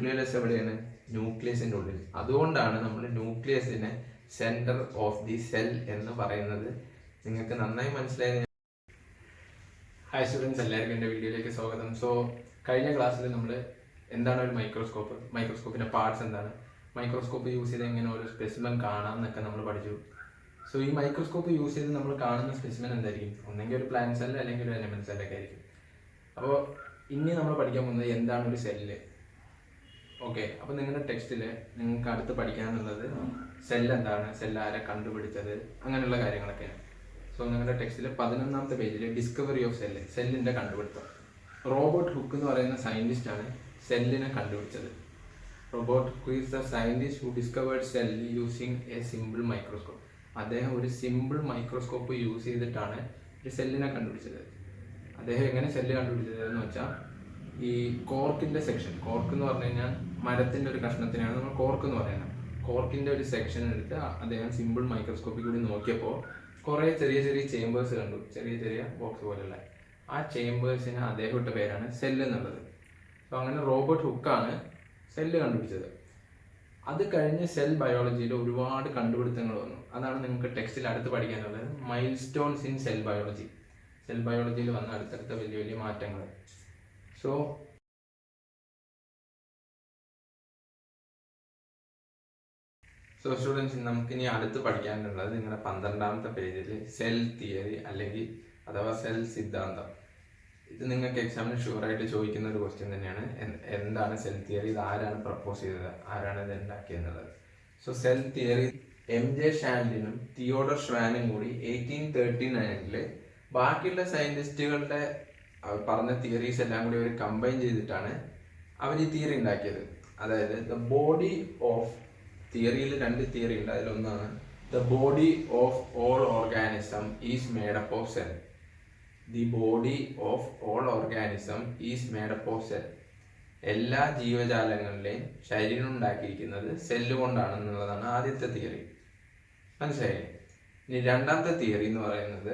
Nucleus എവിടെയാണ്? ന്യൂക്ലിയസിന്റെ ഉള്ളിൽ. അതുകൊണ്ടാണ് നമ്മൾ ന്യൂക്ലിയസിനെ സെന്റർ ഓഫ് ദി സെൽ എന്ന് പറയുന്നത്. നിങ്ങൾക്ക് നന്നായി മനസ്സിലായി. ഹായ് സ്റ്റുഡൻസ്, എല്ലാവർക്കും എൻ്റെ വീഡിയോയിലേക്ക് സ്വാഗതം. സോ കഴിഞ്ഞ ക്ലാസ്സിൽ നമ്മൾ എന്താണ് ഒരു മൈക്രോസ്കോപ്പ്, മൈക്രോസ്കോപ്പിന്റെ പാർട്സ് എന്താണ്, മൈക്രോസ്കോപ്പ് യൂസ് ചെയ്ത് എങ്ങനെ ഒരു സ്പെസിമെൻ കാണാം എന്നൊക്കെ നമ്മൾ പഠിച്ചു. സോ ഈ മൈക്രോസ്കോപ്പ് യൂസ് ചെയ്ത് നമ്മൾ കാണുന്ന സ്പെസിമെൻ എന്തായിരിക്കും? ഒന്നെങ്കിൽ ഒരു പ്ലാന്റ് സെൽ അല്ലെങ്കിൽ ഒരു എലമെന്റ് സെല്ലൊക്കെ ആയിരിക്കും. അപ്പോൾ ഇനി നമ്മൾ പഠിക്കാൻ പോകുന്നത് എന്താണ് ഒരു സെല്ല്. ഓക്കെ, അപ്പോൾ നിങ്ങളുടെ ടെക്സ്റ്റിൽ നിങ്ങൾക്ക് അടുത്ത് പഠിക്കാനുള്ളത് സെല്ല് എന്താണ്, സെല്ല് ആരെ കണ്ടുപിടിച്ചത്, അങ്ങനെയുള്ള കാര്യങ്ങളൊക്കെയാണ്. സോ നിങ്ങളുടെ ടെക്സ്റ്റിൽ 11ാമത്തെ പേജിൽ ഡിസ്കവറി ഓഫ് സെല്ല്, സെല്ലിന്റെ കണ്ടുപിടുത്തം. റോബർട്ട് ഹുക്ക് എന്ന് പറയുന്ന സയന്റിസ്റ്റ് ആണ് സെല്ലിനെ കണ്ടുപിടിച്ചത്. Robert hook is the scientist who discovered cell using A simple microscope. അദ്ദേഹം ഒരു സിമ്പിൾ മൈക്രോസ്കോപ്പ് യൂസ് ചെയ്തിട്ടാണ് ഒരു സെല്ലിനെ കണ്ടുപിടിച്ചത്. അദ്ദേഹം എങ്ങനെ സെല്ല് കണ്ടുപിടിച്ചത് എന്ന് വെച്ചാൽ, ഈ കോർക്കിന്റെ സെക്ഷൻ, കോർക്ക് എന്ന് പറഞ്ഞു കഴിഞ്ഞാൽ മരത്തിന്റെ ഒരു കഷ്ണത്തിനാണ് നമ്മൾ കോർക്ക് എന്ന് പറയുന്നത്. കോർക്കിന്റെ ഒരു സെക്ഷൻ എടുത്ത് അദ്ദേഹം സിമ്പിൾ മൈക്രോസ്കോപ്പിൽ കൂടി നോക്കിയപ്പോൾ കുറെ ചെറിയ ചെറിയ ചേമ്പേഴ്സ് കണ്ടു, ചെറിയ ചെറിയ ബോക്സ് പോലെയുള്ള. ആ ചേമ്പേഴ്സിന് അദ്ദേഹം ഇട്ട പേരാണ് സെല്ല് എന്നുള്ളത്. അപ്പോൾ അങ്ങനെ റോബർട്ട് ഹുക്കാണ് സെല്ല് കണ്ടുപിടിച്ചത്. അത് കഴിഞ്ഞ് സെൽ ബയോളജിയിൽ ഒരുപാട് കണ്ടുപിടുത്തങ്ങൾ വന്നു. അതാണ് നിങ്ങൾക്ക് ടെക്സ്റ്റിൽ അടുത്ത് പഠിക്കാനുള്ളത്, milestones in cell biology. Cell ബയോളജിയിൽ വന്ന അടുത്തടുത്ത വലിയ വലിയ മാറ്റങ്ങൾ. സോ സ്റ്റുഡൻസ്, നമുക്കിനി അടുത്ത് പഠിക്കാനുള്ളത് നിങ്ങളുടെ 12ാമത്തെ പേജിൽ സെൽ തിയറി അല്ലെങ്കിൽ അഥവാ സെൽ സിദ്ധാന്തം. ഇത് നിങ്ങൾക്ക് എക്സാമിന് ഷുവറായിട്ട് ചോദിക്കുന്ന ഒരു ക്വസ്റ്റ്യൻ തന്നെയാണ്. എന്താണ് സെൽ തിയറി, ഇത് ആരാണ് പ്രപ്പോസ് ചെയ്തത്, ആരാണ് ഇത് ഉണ്ടാക്കിയെന്നുള്ളത്. സോ സെൽ തിയറി MJ ഷാൻലിനും തിയോഡർ ഷ്വാനും കൂടി 1839 ബാക്കിയുള്ള സയന്റിസ്റ്റുകളുടെ പറഞ്ഞ തിയറീസ് എല്ലാം കൂടി അവർ കമ്പൈൻ ചെയ്തിട്ടാണ് അവർ ഈ തിയറി ഉണ്ടാക്കിയത്. അതായത് ദ ബോഡി ഓഫ്, തിയറിയിൽ 2 തിയറി ഉണ്ട്. അതിലൊന്നാണ് the body of all organism is made up of cell. The body of all organism is made up of cell. എല്ലാ ജീവജാലങ്ങളുടെയും ശരീരം ഉണ്ടാക്കിയിരിക്കുന്നത് സെല്ല് കൊണ്ടാണെന്നുള്ളതാണ് ആദ്യത്തെ തിയറി. മനസ്സിലായില്ലേ? ഇനി 2ാമത്തെ തിയറി എന്ന് പറയുന്നത്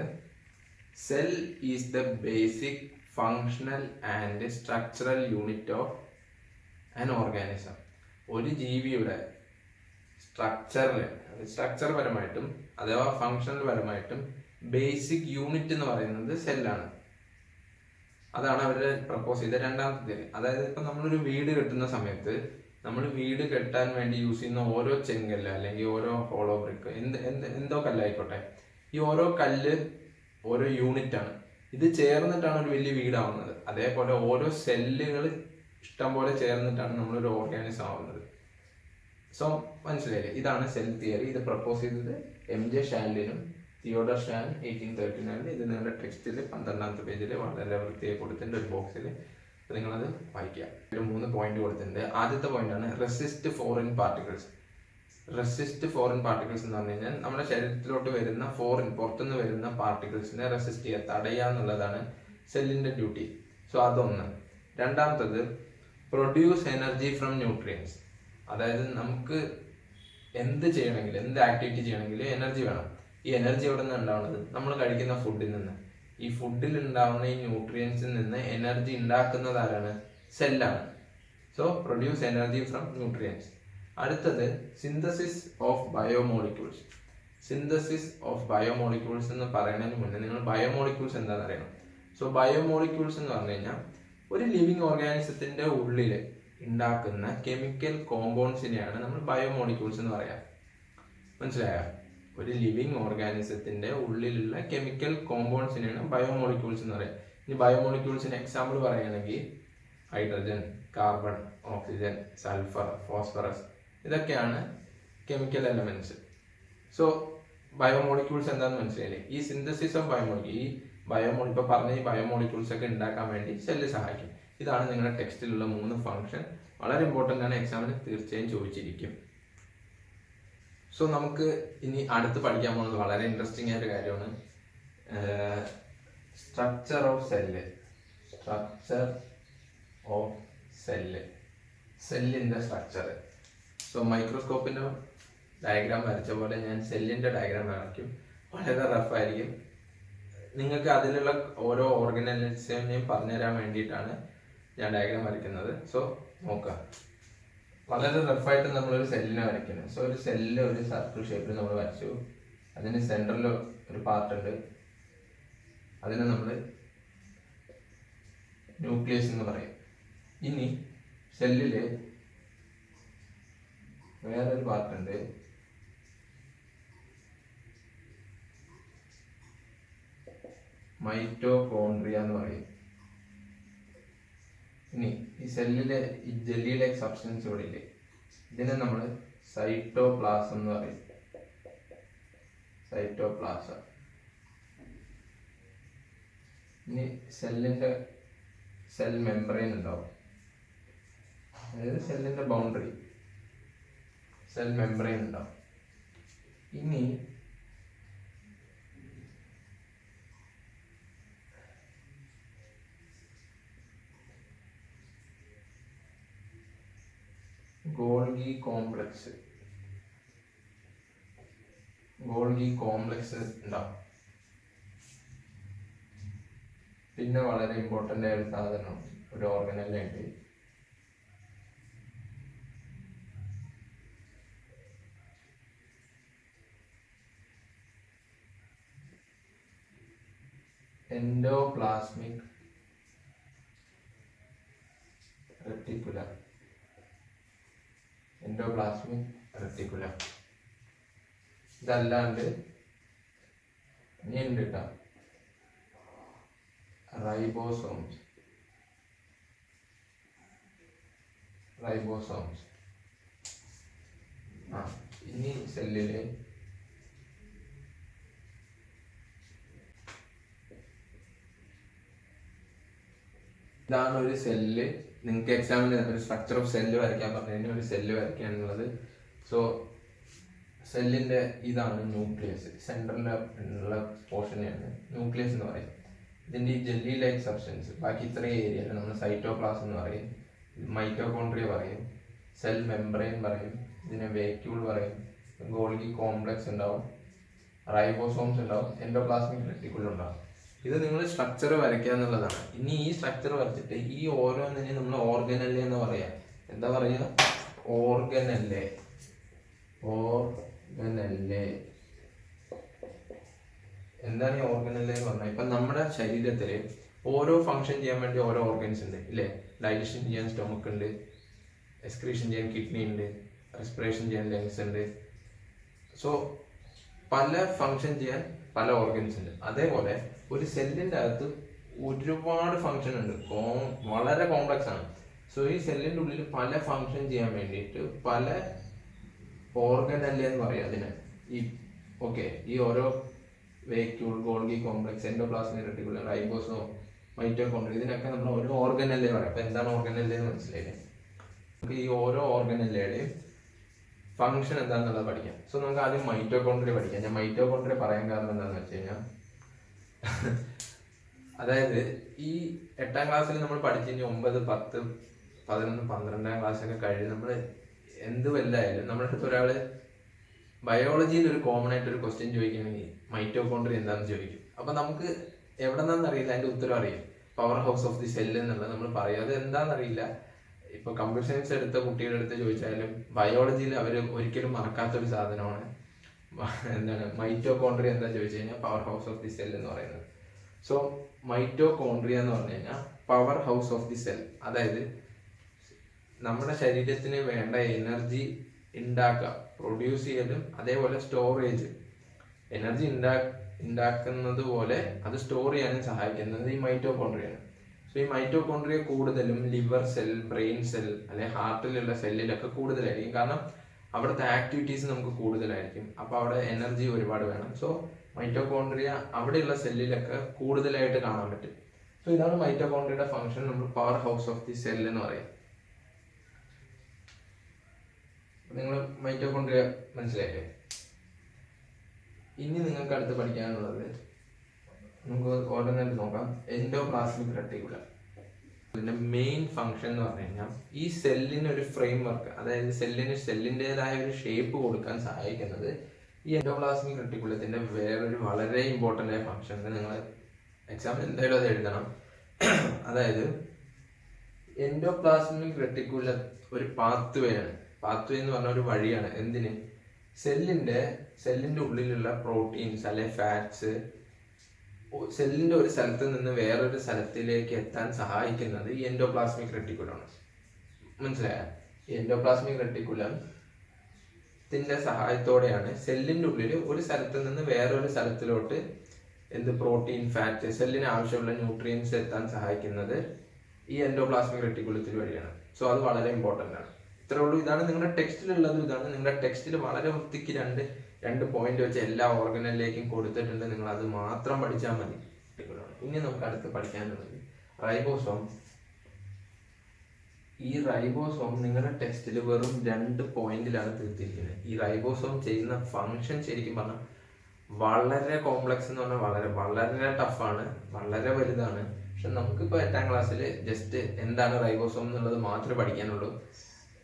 cell is the basic functional and structural unit of an organism. ഒരു ജീവിയുടെ സ്ട്രക്ചർ പരമായിട്ടും അഥവാ ഫങ്ഷണൽ പരമായിട്ടും ബേസിക് യൂണിറ്റ് എന്ന് പറയുന്നത് സെല്ലാണ്. അതാണ് അവർ പ്രപ്പോസ് ചെയ്ത 2ാമത്തെ തിയറി. അതായത് ഇപ്പം നമ്മളൊരു വീട് കെട്ടുന്ന സമയത്ത് നമ്മൾ വീട് കെട്ടാൻ വേണ്ടി യൂസ് ചെയ്യുന്ന ഓരോ ചെങ്കല്ല് അല്ലെങ്കിൽ ഓരോ ഹോളോ ബ്രിക്ക്, എന്തോ കല്ലായിക്കോട്ടെ, ഈ ഓരോ കല്ല് ഓരോ യൂണിറ്റ് ആണ്. ഇത് ചേർന്നിട്ടാണ് ഒരു വലിയ വീടാവുന്നത്. അതേപോലെ ഓരോ സെല്ലുകൾ ഇഷ്ടം പോലെ ചേർന്നിട്ടാണ് നമ്മളൊരു ഓർഗാനിസം ആവുന്നത്. സോ മനസ്സിലായില്ലേ? ഇതാണ് സെൽ തിയറി. ഇത് പ്രപ്പോസ് ചെയ്തത് MJ ഷാൻലിനും തിയോഡർ ഷ്വാൻ 1839. ഇത് നിങ്ങളുടെ ടെക്സ്റ്റിൽ 12ാമത്തെ പേജിൽ വളരെ വൃത്തിയായി കൊടുത്തിട്ടുണ്ട് ഒരു ബോക്സിൽ. നിങ്ങളത് വായിക്കുക. 3 പോയിന്റ് കൊടുത്തിട്ടുണ്ട്. ആദ്യത്തെ പോയിന്റാണ് resist foreign particles. Resist foreign particles എന്ന് പറഞ്ഞു കഴിഞ്ഞാൽ നമ്മുടെ ശരീരത്തിലോട്ട് വരുന്ന പുറത്തുനിന്ന് വരുന്ന പാർട്ടിക്കിൾസിനെ റെസിസ്റ്റ് ചെയ്യുക, തടയുക എന്നുള്ളതാണ് സെല്ലിന്റെ ഡ്യൂട്ടി. സോ അതൊന്ന്. 2ാമത്തത് പ്രൊഡ്യൂസ് എനർജി ഫ്രം ന്യൂട്രിയൻസ്. അതായത് നമുക്ക് എന്ത് ചെയ്യണമെങ്കിൽ, എന്ത് ആക്ടിവിറ്റി ചെയ്യണമെങ്കിൽ എനർജി വേണം. ഈ എനർജി എവിടെ നിന്ന് ഉണ്ടാവുന്നത്? നമ്മൾ കഴിക്കുന്ന ഫുഡിൽ നിന്ന്. ഈ ഫുഡിൽ ഉണ്ടാവുന്ന ഈ ന്യൂട്രിയൻസിൽ നിന്ന് എനർജി ഉണ്ടാക്കുന്നത് ആരാണ്? സെല്ലാണ്. So produce energy from nutrients. അടുത്തത് synthesis of biomolecules. Synthesis of biomolecules എന്ന് പറയുന്നതിന് മുന്നേ നിങ്ങൾ ബയോമോളിക്യൂൾസ് എന്താണെന്ന് അറിയണം. സോ ബയോമോളിക്യൂൾസ് എന്ന് പറഞ്ഞു കഴിഞ്ഞാൽ ഒരു ലിവിങ് ഓർഗാനിസത്തിന്റെ ഉള്ളിൽ ഉണ്ടാക്കുന്ന കെമിക്കൽ കോമ്പൗണ്ട്സിനെയാണ് നമ്മൾ ബയോമോളിക്യൂൾസ് എന്ന് പറയാം. മനസ്സിലായോ? ഒരു ലിവിങ് ഓർഗാനിസത്തിന്റെ ഉള്ളിലുള്ള കെമിക്കൽ കോമ്പൗണ്ട്സിനെയാണ് ബയോമോളിക്യൂൾസ് എന്ന് പറയാം. ഇനി ബയോമോളിക്യൂൾസിന് എക്സാമ്പിൾ പറയുകയാണെങ്കിൽ hydrogen, carbon, oxygen, sulphur, phosphorus, ഇതൊക്കെയാണ് കെമിക്കൽ എലമെന്റ്സ്. സോ ബയോമോളിക്യൂൾസ് എന്താണെന്ന് മനസ്സിലായില്ലേ? ഈ സിന്തസിസ് ഓഫ് ബയോമോളിക്യൂൾ, ഇപ്പൊ പറഞ്ഞ ഈ ബയോമോളിക്യൂൾസ് ഒക്കെ ഉണ്ടാക്കാൻ വേണ്ടി സെല്ല് സഹായിക്കും. ഇതാണ് നിങ്ങളുടെ ടെക്സ്റ്റിലുള്ള 3 ഫംഗ്ഷൻ. വളരെ ഇമ്പോർട്ടൻ്റ് ആണ്, എക്സാമിന് തീർച്ചയായും ചോദിച്ചിരിക്കും. സോ നമുക്ക് ഇനി അടുത്ത് പഠിക്കാൻ പോകുന്നത് വളരെ ഇൻട്രസ്റ്റിംഗ് ആയ ഒരു കാര്യമാണ്, structure of cell. Structure of cell, സെല്ലിന്റെ സ്ട്രക്ചർ. സോ മൈക്രോസ്കോപ്പിന്റെ ഡയഗ്രാം വരച്ച പോലെ ഞാൻ സെല്ലിന്റെ ഡയഗ്രാം വരയ്ക്കും. വളരെ റഫായിരിക്കും. നിങ്ങൾക്ക് അതിലുള്ള ഓരോ ഓർഗനൈസേഷനെയും പറഞ്ഞുതരാൻ വേണ്ടിയിട്ടാണ് ഞാൻ ഡയഗ്രാം വരയ്ക്കുന്നത്. സോ നോക്കുക. വളരെ റഫായിട്ട് നമ്മളൊരു സെല്ലിനെ വരയ്ക്കുന്നത്. സോ ഒരു സെല്ല് ഒരു സർക്കിൾ ഷേപ്പിൽ നമ്മൾ വരച്ചു. അതിന് സെൻറ്ററിൽ ഒരു പാർട്ട് ഉണ്ട്, അതിനെ നമ്മൾ ന്യൂക്ലിയസ് എന്ന് പറയും. ഇനി സെല്ലില് വേറൊരു പാർട്ട് ഉണ്ട്, മൈറ്റോകോൺട്രിയ എന്ന് പറയും. ഇനി ഈ സെല്ലിലെ ഈ ജെല്ലി ലൈക്ക് സബ്സ്റ്റൻസ് ഇവിടെ ഇല്ലേ, ഇതിനെ നമ്മൾ സൈറ്റോപ്ലാസം എന്ന് പറയും. സൈറ്റോപ്ലാസം. ഇനി സെല്ലിന്റെ സെൽ മെംബ്രെയിൻ ഉണ്ടാവും, അതായത് സെല്ലിന്റെ ബൗണ്ടറി, സെൽ മെംബ്രെയിൻ ഉണ്ടാവും. ഇനി ഗോൾഗി കോംപ്ലക്സ് ഉണ്ടാവും. പിന്നെ വളരെ ഇമ്പോർട്ടൻ്റ് ആയ ഒരു സാധനം, ഒരു ഓർഗനല്ലായിട്ട് എൻഡോപ്ലാസ്മിക് റെറ്റിക്കുലം. ഇതല്ലാണ്ട് ഇനി ഉണ്ട് കേട്ടോ, റൈബോസോംസ്. ഇനി സെല്ലില് ഇതാണ് ഒരു സെല്ല്. നിങ്ങൾക്ക് എക്സാമിന് ഒരു സ്ട്രക്ചർ ഓഫ് സെല്ല് വരയ്ക്കാൻ പറഞ്ഞു കഴിഞ്ഞാൽ ഒരു സെല്ല് വരയ്ക്കുക എന്നുള്ളത്. സോ സെല്ലിന്റെ ഇതാണ് ന്യൂക്ലിയസ്, സെൻട്രലിൽ ഉള്ള പോർഷനെയാണ് ന്യൂക്ലിയസ് എന്ന് പറയും. ഇതിന്റെ ഈ ജെല്ലി ലൈക്ക് സബ്സ്റ്റൻസ്, ബാക്കി ഇത്രയും ഏരിയ നമ്മൾ സൈറ്റോപ്ലാസം എന്ന് പറയും, മൈറ്റോകോൺട്രിയ പറയും, സെൽ മെംബ്രെയിൻ പറയും, ഇതിനെ വേക്യൂൾ പറയും, ഗോൾഗി കോംപ്ലക്സ് ഉണ്ടാവും, റൈബോസോംസ് ഉണ്ടാവും, എൻഡോപ്ലാസ്മിക് റെറ്റിക്കുലം ഉണ്ടാവും. ഇത് നിങ്ങൾ സ്ട്രക്ചർ വരയ്ക്കുക എന്നുള്ളതാണ്. ഇനി ഈ സ്ട്രക്ചർ വരച്ചിട്ട് ഈ ഓരോന്നിനെയും നമ്മൾ ഓർഗനല്ലേ എന്ന് പറയാം. എന്താ പറയുക? ഓർഗനല്ലേ. എന്താണ് ഈ ഓർഗനല്ലേ എന്ന് പറഞ്ഞാൽ, ഇപ്പം നമ്മുടെ ശരീരത്തിൽ ഓരോ ഫങ്ഷൻ ചെയ്യാൻ വേണ്ടി ഓരോ ഓർഗൻസ് ഉണ്ട് ഇല്ലേ? ഡൈജഷൻ ചെയ്യാൻ സ്റ്റൊമക്ക് ഉണ്ട്, എക്സ്ക്രീഷൻ ചെയ്യാൻ കിഡ്നി ഉണ്ട്, റെസ്പിറേഷൻ ചെയ്യാൻ ലങ്സ് ഉണ്ട്. സോ പല ഫങ്ഷൻ ചെയ്യാൻ പല ഓർഗൻസ് ഉണ്ട്. അതേപോലെ ഒരു സെല്ലിൻ്റെ അകത്ത് ഒരുപാട് ഫങ്ഷൻ ഉണ്ട്, വളരെ കോംപ്ലക്സ് ആണ്. സോ ഈ സെല്ലിൻ്റെ ഉള്ളിൽ പല ഫങ്ഷൻ ചെയ്യാൻ വേണ്ടിയിട്ട് പല ഓർഗനല്ലേ എന്ന് പറയാം അതിന്. ഈ ഓരോ vacuole, Golgi complex, endoplasmic reticulum, ribosome, mitochondria, ഇതിനൊക്കെ നമ്മൾ ഓരോ ഓർഗനല്ലേ പറയാം. അപ്പൊ എന്താണ് ഓർഗനല്ലേ എന്ന് മനസ്സിലായില്ലേ? നമുക്ക് ഈ ഓരോ ഓർഗനല്ലേയുടെയും ഫങ്ഷൻ എന്താണെന്നുള്ളത് പഠിക്കാം. സോ നമുക്ക് ആദ്യം മൈറ്റോകോൺട്രിയ പഠിക്കാം. ഞാൻ മൈറ്റോകോൺട്രിയ പറയാൻ കാരണം എന്താണെന്ന് വെച്ച് കഴിഞ്ഞാൽ, അതായത് ഈ 8ാം ക്ലാസ്സിൽ നമ്മൾ പഠിച്ചു കഴിഞ്ഞാൽ 9, 10, 11, 12ാം ക്ലാസ്സൊക്കെ കഴിഞ്ഞ് നമ്മൾ എന്ത് വലുതായാലും നമ്മുടെ അടുത്ത് ഒരാൾ ബയോളജിയിൽ ഒരു കോമൺ ആയിട്ട് ഒരു ക്വസ്റ്റ്യൻ ചോദിക്കുകയാണെങ്കിൽ മൈറ്റോകോൺട്രിയ എന്താണെന്ന് ചോദിക്കും. അപ്പൊ നമുക്ക് എവിടെ നിന്നാന്ന് അറിയില്ല, അതിന്റെ ഉത്തരം അറിയാം. Power house of the cell എന്നുള്ളത് നമ്മൾ പറയും. അത് എന്താണെന്നറിയില്ല. ഇപ്പൊ കമ്പ്യൂട്ടർ സയൻസ് എടുത്ത കുട്ടികളുടെ അടുത്ത് ചോദിച്ചാലും ബയോളജിയിൽ അവർ ഒരിക്കലും മറക്കാത്തൊരു സാധനമാണ് എന്താണ് മൈറ്റോകോൺട്രിയ. എന്താ ചോദിച്ചു കഴിഞ്ഞാൽ power house of the cell എന്ന് പറയുന്നത്. സോ മൈറ്റോകോൺട്രിയ എന്ന് പറഞ്ഞു കഴിഞ്ഞാൽ power house of the cell. അതായത് നമ്മുടെ ശരീരത്തിന് വേണ്ട എനർജി ഉണ്ടാക്കുക, പ്രൊഡ്യൂസ് ചെയ്യലും അതേപോലെ സ്റ്റോറേജ്, എനർജി ഉണ്ടാക്കുന്നത് പോലെ അത് സ്റ്റോർ ചെയ്യാനും സഹായിക്കുന്നത് ഈ മൈറ്റോകോൺട്രിയാണ്. സോ ഈ മൈറ്റോകോൺട്രിയ കൂടുതലും ലിവർ സെൽ, ബ്രെയിൻ സെൽ അല്ലെങ്കിൽ ഹാർട്ടിലുള്ള സെല്ലിലൊക്കെ കൂടുതലായിരിക്കും. കാരണം അവിടുത്തെ ആക്ടിവിറ്റീസ് നമുക്ക് കൂടുതലായിരിക്കും. അപ്പോൾ അവിടെ എനർജി ഒരുപാട് വേണം. സോ മൈറ്റോകോൺട്രിയ അവിടെയുള്ള സെല്ലിലൊക്കെ കൂടുതലായിട്ട് കാണാൻ പറ്റും. സോ ഇതാണ് മൈറ്റോകോൺട്രിയയുടെ ഫംഗ്ഷൻ. നമ്മൾ power house of the cell എന്ന് പറയും. നിങ്ങൾ മൈറ്റോകോൺട്രിയ മനസ്സിലായില്ലേ? ഇനി നിങ്ങൾക്ക് അടുത്ത് പഠിക്കാനുള്ളത്, നമുക്ക് ഓരോന്നായിട്ട് നോക്കാം. Endoplasmic reticulum. ഇതിന്റെ മെയിൻ ഫംഗ്ഷൻ എന്ന് പറഞ്ഞു കഴിഞ്ഞാൽ ഈ സെല്ലിന് ഒരു ഫ്രെയിം വർക്ക്, അതായത് സെല്ലിൻ്റെതായ ഒരു ഷേപ്പ് കൊടുക്കാൻ സഹായിക്കുന്നത് ഈ എൻഡോപ്ലാസ്മിക് റെറ്റിക്കുലത്തിന്റെ വേറൊരു വളരെ ഇമ്പോർട്ടൻ്റ് ആയ ഫംഗ്ഷൻ. നിങ്ങൾ എക്സാമിൽ എന്തായാലും അത് എഴുതണം. അതായത് എൻഡോപ്ലാസ്മിക് റെട്ടിക്കുലം ഒരു പാത്ത് വേ ആണ്. പാത്ത് വേ എന്ന് പറഞ്ഞ ഒരു വഴിയാണ്. എന്തിന്? സെല്ലിന്റെ ഉള്ളിലുള്ള പ്രോട്ടീൻസ് അല്ലെ ഫാറ്റ്സ് സെല്ലിന്റെ ഒരു സ്ഥലത്ത് നിന്ന് വേറൊരു സ്ഥലത്തിലേക്ക് എത്താൻ സഹായിക്കുന്നത് ഈ എൻഡോപ്ലാസ്മിക് റെട്ടിക്കുലമാണ്. മനസ്സിലായ? എൻഡോപ്ലാസ്മിക് റെട്ടിക്കുലത്തിന്റെ സഹായത്തോടെയാണ് സെല്ലിന്റെ ഉള്ളിൽ ഒരു സ്ഥലത്ത് നിന്ന് വേറൊരു സ്ഥലത്തിലോട്ട് പ്രോട്ടീൻ, ഫാറ്റ്, സെല്ലിന് ആവശ്യമുള്ള ന്യൂട്രിയൻസ് എത്താൻ സഹായിക്കുന്നത് ഈ എൻഡോപ്ലാസ്മിക് റെട്ടിക്കുലത്തിൽ വഴിയാണ്. സോ അത് വളരെ ഇമ്പോർട്ടൻ്റ് ആണ്. ഇത്രേ ഉള്ളൂ. ഇതാണ് നിങ്ങളുടെ ടെക്സ്റ്റിലുള്ളത്. ഇതാണ് നിങ്ങളുടെ ടെക്സ്റ്റിൽ വളരെ വൃത്തിക്ക് രണ്ട് പോയിന്റ് വെച്ച് എല്ലാ ഓർഗനലിലേക്കും കൊടുത്തിട്ടുണ്ട്. നിങ്ങൾ അത് മാത്രം പഠിച്ചാൽ മതി. ഇനി നമുക്ക് അടുത്ത് പഠിക്കാനുള്ളത് റൈബോസോം. ഈ റൈബോസോം നിങ്ങളുടെ ടെക്സ്റ്റിൽ വെറും 2 പോയിന്റിലാണ് തീർത്തിരിക്കുന്നത്. ഈ റൈബോസോം ചെയ്യുന്ന ഫങ്ഷൻ ശരിക്കും പറഞ്ഞാൽ വളരെ കോംപ്ലക്സ് എന്ന് പറഞ്ഞാൽ വളരെ വളരെ ടഫാണ്, വളരെ വലുതാണ്. പക്ഷെ നമുക്കിപ്പോൾ 8ാം ക്ലാസ്സിൽ ജസ്റ്റ് എന്താണ് റൈബോസോം എന്നുള്ളത് മാത്രമേ പഠിക്കാനുള്ളൂ.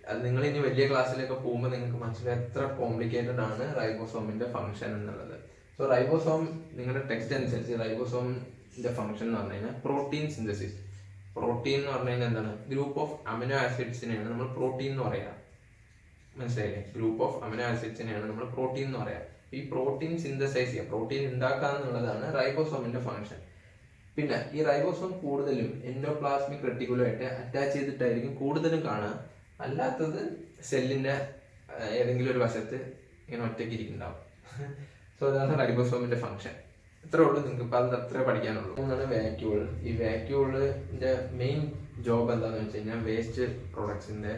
അത് നിങ്ങൾ ഇനി വലിയ ക്ലാസ്സിലൊക്കെ പോകുമ്പോൾ നിങ്ങൾക്ക് മനസ്സിലായി എത്ര കോംപ്ലിക്കേറ്റഡ് ആണ് റൈബോസോമിന്റെ ഫംഗ്ഷൻ എന്നുള്ളത്. സോ റൈബോസോം നിങ്ങളുടെ ടെക്സ്റ്റ് അനുസരിച്ച് റൈബോസോമിന്റെ ഫംഗ്ഷൻ എന്ന് പറഞ്ഞു കഴിഞ്ഞാൽ പ്രോട്ടീൻ സിന്തസിസ്. പ്രോട്ടീൻ എന്ന് പറഞ്ഞു കഴിഞ്ഞാൽ എന്താണ്? ഗ്രൂപ്പ് ഓഫ് അമിനോ ആസിഡ്സിനെയാണ് നമ്മൾ പ്രോട്ടീൻ എന്ന് പറയാം. മനസ്സിലായില്ലേ? ഗ്രൂപ്പ് ഓഫ് അമിനോ ആസിഡ്സിനെയാണ് നമ്മൾ പ്രോട്ടീൻ എന്ന് പറയാം. ഈ പ്രോട്ടീൻ സിന്തസൈസ് ചെയ്യുക, പ്രോട്ടീൻ ഉണ്ടാക്കുക എന്നുള്ളതാണ് റൈബോസോമിന്റെ ഫംഗ്ഷൻ. പിന്നെ ഈ റൈബോസോം കൂടുതലും എൻഡോപ്ലാസ്മിക് റെട്ടിക്കുലമായിട്ട് അറ്റാച്ച് ചെയ്തിട്ടായിരിക്കും കൂടുതലും കാണുക. അല്ലാത്തത് സെല്ലിന്റെ ഏതെങ്കിലും ഒരു വശത്ത് ഇങ്ങനെ ഒറ്റയ്ക്ക് ഇരിക്കുന്നുണ്ടാവും. സോ അതാണ് റൈബോസോമിന്റെ ഫംഗ്ഷൻ. ഇത്രേ ഉള്ളൂ. നിങ്ങൾക്ക് ഇപ്പം അത് അത്രേ പഠിക്കാനുള്ളൂ. ഒന്നാണ് വാക്യൂൾ. ഈ വാക്യൂളിന്റെ മെയിൻ ജോബ് എന്താണെന്ന് വെച്ച് കഴിഞ്ഞാൽ വേസ്റ്റ് പ്രൊഡക്ട്സിന്റെ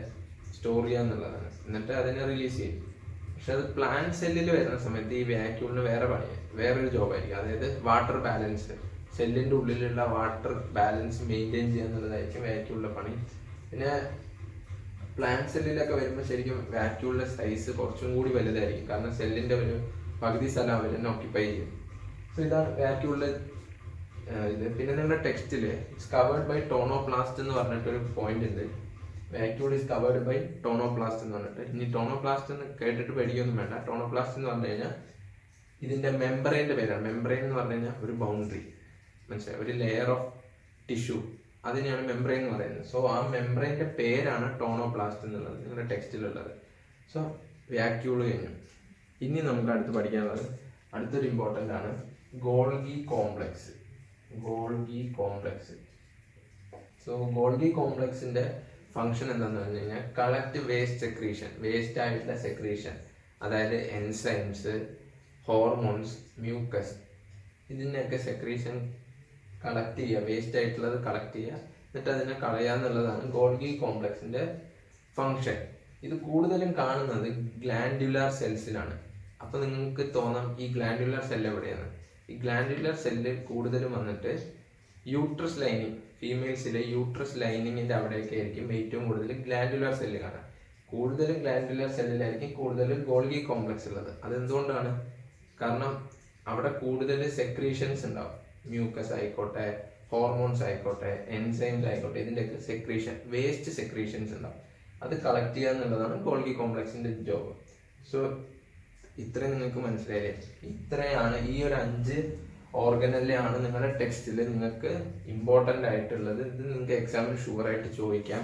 സ്റ്റോർ ചെയ്യുക എന്നുള്ളതാണ്. എന്നിട്ട് അതിനെ റിലീസ് ചെയ്യും. പക്ഷെ അത് പ്ലാന്റ് സെല്ലിൽ വരുന്ന സമയത്ത് ഈ വാക്യൂളിന് വേറൊരു ജോബായിരിക്കും. അതായത് വാട്ടർ ബാലൻസ്, സെല്ലിന്റെ ഉള്ളിലുള്ള വാട്ടർ ബാലൻസ് മെയിൻറ്റെയിൻ ചെയ്യുക എന്നുള്ളതായിരിക്കും വാക്യൂളിന്റെ പണി. പിന്നെ പ്ലാന്റ് സെല്ലിലൊക്കെ വരുമ്പോൾ ശരിക്കും വാക്യൂളിന്റെ സൈസ് കുറച്ചും കൂടി വലുതായിരിക്കും. കാരണം സെല്ലിന്റെ ഒരു പകുതി സ്ഥലം അവർ തന്നെ ഓക്യുപ്പൈ ചെയ്യും. സോ ഇതാണ് വാക്യൂളിന്റെ ഇത്. പിന്നെ നിങ്ങളുടെ ടെക്സ്റ്റിൽ ഇറ്റ്സ് കവേർഡ് ബൈ ടോണോപ്ലാസ്റ്റ് എന്ന് പറഞ്ഞിട്ടൊരു പോയിന്റ് ഉണ്ട്. Vacuole is covered by tonoplast എന്ന് പറഞ്ഞിട്ട്. ഇനി ടോണോപ്ലാസ്റ്റ് എന്ന് കേട്ടിട്ട് പേടിക്കൊന്നും വേണ്ട. ടോണോപ്ലാസ്റ്റ് എന്ന് പറഞ്ഞു കഴിഞ്ഞാൽ ഇതിന്റെ മെംബ്രെയിന്റെ പേരാണ്. മെംബ്രെയിൻ എന്ന് പറഞ്ഞു കഴിഞ്ഞാൽ ഒരു ബൗണ്ടറി, മനസ്സിലായി, ഒരു ലെയർ ഓഫ് ടിഷ്യൂ, അതിനെയാണ് മെംബ്രെയിൻ എന്ന് പറയുന്നത്. സോ ആ മെംബ്രെയിന്റെ പേരാണ് ടോണോപ്ലാസ്റ്റ് എന്നുള്ളത് നിങ്ങളുടെ ടെക്സ്റ്റിലുള്ളത്. സോ വാക്യൂൾ കഴിഞ്ഞു. ഇനി നമുക്ക് അടുത്ത് പഠിക്കാനുള്ളത് അടുത്തൊരു ഇമ്പോർട്ടൻ്റ് ആണ് ഗോൾഗി കോംപ്ലക്സ്. സോ ഗോൾഗി കോംപ്ലക്സിന്റെ ഫംഗ്ഷൻ എന്താണെന്ന് പറഞ്ഞു കഴിഞ്ഞാൽ കളക്ട് വേസ്റ്റ് സെക്രീഷൻ, വേസ്റ്റ് ആയിട്ടുള്ള സെക്രീഷൻ, അതായത് എൻസൈംസ്, ഹോർമോൺസ്, മ്യൂക്കസ്, ഇതിൻ്റെയൊക്കെ സെക്രീഷൻ കളക്ട് ചെയ്യുക, വേസ്റ്റ് ആയിട്ടുള്ളത് കളക്ട് ചെയ്യുക, എന്നിട്ട് അതിനെ കളയാന്നുള്ളതാണ് ഗോൾഗി കോംപ്ലക്സിന്റെ ഫംഗ്ഷൻ. ഇത് കൂടുതലും കാണുന്നത് ഗ്ലാൻഡുലാർ സെൽസിലാണ്. അപ്പൊ നിങ്ങൾക്ക് തോന്നാം ഈ ഗ്ലാൻഡുലാർ സെൽ എവിടെയാണ്? ഈ ഗ്ലാൻഡുലാർ സെല്ല് കൂടുതലും വന്നിട്ട് യൂട്രസ് ലൈനിങ്, ഫീമെയിൽസിലെ യൂട്രസ് ലൈനിങ്ങിന്റെ അവിടെയൊക്കെ ആയിരിക്കും ഏറ്റവും കൂടുതൽ ഗ്ലാൻഡുലാർ സെല്ല് കാണാം. കൂടുതലും ഗ്ലാൻഡുലാർ സെല്ലിലായിരിക്കും കൂടുതലും ഗോൾഗി കോംപ്ലക്സ് ഉള്ളത്. അതെന്തുകൊണ്ടാണ്? കാരണം അവിടെ കൂടുതൽ സെക്രീഷൻസ് ഉണ്ടാവും. മ്യൂക്കസ് ആയിക്കോട്ടെ, ഹോർമോൺസ് ആയിക്കോട്ടെ, എൻസൈംസ് ആയിക്കോട്ടെ, ഇതിൻ്റെയൊക്കെ സെക്രീഷൻ, വേസ്റ്റ് സെക്രീഷൻസ് ഉണ്ടാവും. അത് കളക്ട് ചെയ്യുക എന്നുള്ളതാണ് ഗോൾഗി കോംപ്ലക്സിന്റെ ജോബ്. സോ ഇത്രയും നിങ്ങൾക്ക് മനസ്സിലായില്ലേ? ഇത്രയാണ് ഈ ഒരു 5 ഓർഗനലിലാണ് നിങ്ങളുടെ ടെക്സ്റ്റിൽ നിങ്ങൾക്ക് ഇമ്പോർട്ടൻ്റ് ആയിട്ടുള്ളത്. ഇത് നിങ്ങൾക്ക് എക്സാമിന് ഷുവറായിട്ട് ചോദിക്കാം.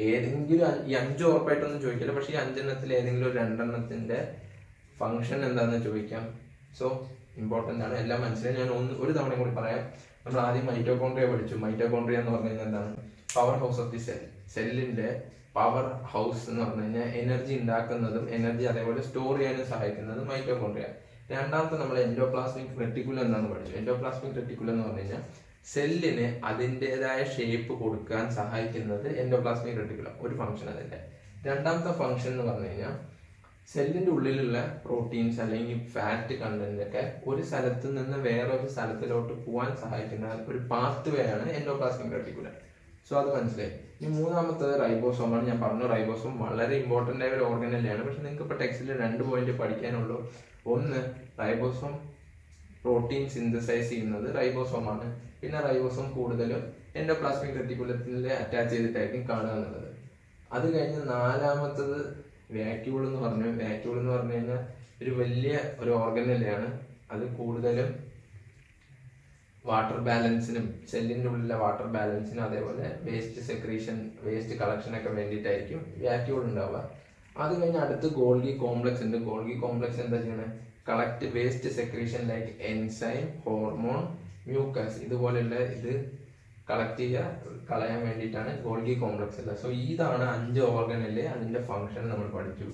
ഏതെങ്കിലും ഈ 5 ഉറപ്പായിട്ടൊന്നും ചോദിക്കില്ല, പക്ഷേ ഈ 5 ഏതെങ്കിലും ഒരു 2 ഫംഗ്ഷൻ എന്താണെന്ന് ചോദിക്കാം. സോ ഇമ്പോർട്ടൻ്റ് ആണ്, എല്ലാം മനസ്സിലായി. ഞാൻ ഒരു തവണ കൂടി പറയാം. നമ്മൾ ആദ്യം മൈറ്റോകോൺട്രിയ പഠിച്ചു. മൈറ്റോകോൺട്രിയ എന്ന് പറഞ്ഞു കഴിഞ്ഞാൽ എന്താണ്? Power house of the cell. സെല്ലിന്റെ പവർ ഹൗസ് എന്ന് പറഞ്ഞു കഴിഞ്ഞാൽ എനർജി ഉണ്ടാക്കുന്നതും എനർജി അതേപോലെ സ്റ്റോർ ചെയ്യാനും സഹായിക്കുന്നത് മൈറ്റോകോൺട്രിയ. രണ്ടാമത്തെ നമ്മൾ എൻഡോപ്ലാസ്മിക് റെട്ടിക്കുലം എന്താണെന്ന് പഠിച്ചു. എൻഡോപ്ലാസ്മിക് റെട്ടിക്കുലം എന്ന് പറഞ്ഞു കഴിഞ്ഞാൽ സെല്ലിന് അതിൻ്റെതായ ഷേപ്പ് കൊടുക്കാൻ സഹായിക്കുന്നത് എൻഡോപ്ലാസ്മിക് റെട്ടിക്കുലം, ഒരു ഫംഗ്ഷൻ അതിന്റെ. രണ്ടാമത്തെ ഫംഗ്ഷൻ എന്ന് പറഞ്ഞു കഴിഞ്ഞാൽ സെല്ലിന്റെ ഉള്ളിലുള്ള പ്രോട്ടീൻസ് അല്ലെങ്കിൽ ഫാറ്റ് കണ്ടന്റ് ഒക്കെ ഒരു സ്ഥലത്ത് നിന്ന് വേറൊരു സ്ഥലത്തിലോട്ട് പോകാൻ സഹായിക്കുന്ന ഒരു പാത്ത് വേ ആണ് എൻഡോപ്ലാസ്മിക് റെട്ടിക്കുലം. സോ അത് മനസ്സിലായി. ഇനി മൂന്നാമത്തത് റൈബോസോം ആണ്. ഞാൻ പറഞ്ഞു റൈബോസോം വളരെ ഇമ്പോർട്ടൻ്റ് ആയ ഒരു ഓർഗനലാണ്. പക്ഷെ നിങ്ങൾക്ക് ഇപ്പോൾ ടെക്സ്റ്റിൽ 2 പോയിന്റ് പഠിക്കാനുള്ളൂ. ഒന്ന്, റൈബോസോം പ്രോട്ടീൻ സിന്തസൈസ് ചെയ്യുന്നത് റൈബോസോം ആണ്. പിന്നെ റൈബോസോം കൂടുതലും എൻഡോപ്ലാസ്മിക് റെട്ടിക്കുലത്തിൽ അറ്റാച്ച് ചെയ്തിട്ടായിരിക്കും കാണുക എന്നുള്ളത്. അത് കഴിഞ്ഞ് നാലാമത്തത് വാക്യൂൾ എന്ന് പറഞ്ഞു. വാക്യൂൾ എന്ന് പറഞ്ഞു കഴിഞ്ഞാൽ ഒരു വലിയ ഒരു ഓർഗനലാണ്. അത് കൂടുതലും വാട്ടർ ബാലൻസിനും സെല്ലിൻ്റെ ഉള്ളിലെ വാട്ടർ ബാലൻസിനും അതേപോലെ വേസ്റ്റ് സെക്രീഷൻ വേസ്റ്റ് കളക്ഷനൊക്കെ വേണ്ടിയിട്ടായിരിക്കും വാക്യൂൾ ഉണ്ടാവുക. അത് കഴിഞ്ഞ് അടുത്ത് ഗോൾഗി കോംപ്ലക്സ് ഉണ്ട്. ഗോൾഗി കോംപ്ലക്സ് എന്താ ചെയ്യണത്? Collect waste secretion like enzyme, hormone, mucus ഇതുപോലെയുള്ള ഇത് കളക്ട് കളയാൻ വേണ്ടിയിട്ടാണ് ഗോൾഗി കോംപ്ലക്സ് ഉള്ളത്. സോ ഇതാണ് 5 ഓർഗനിലെ അതിൻ്റെ ഫംഗ്ഷൻ നമ്മൾ പഠിച്ചു.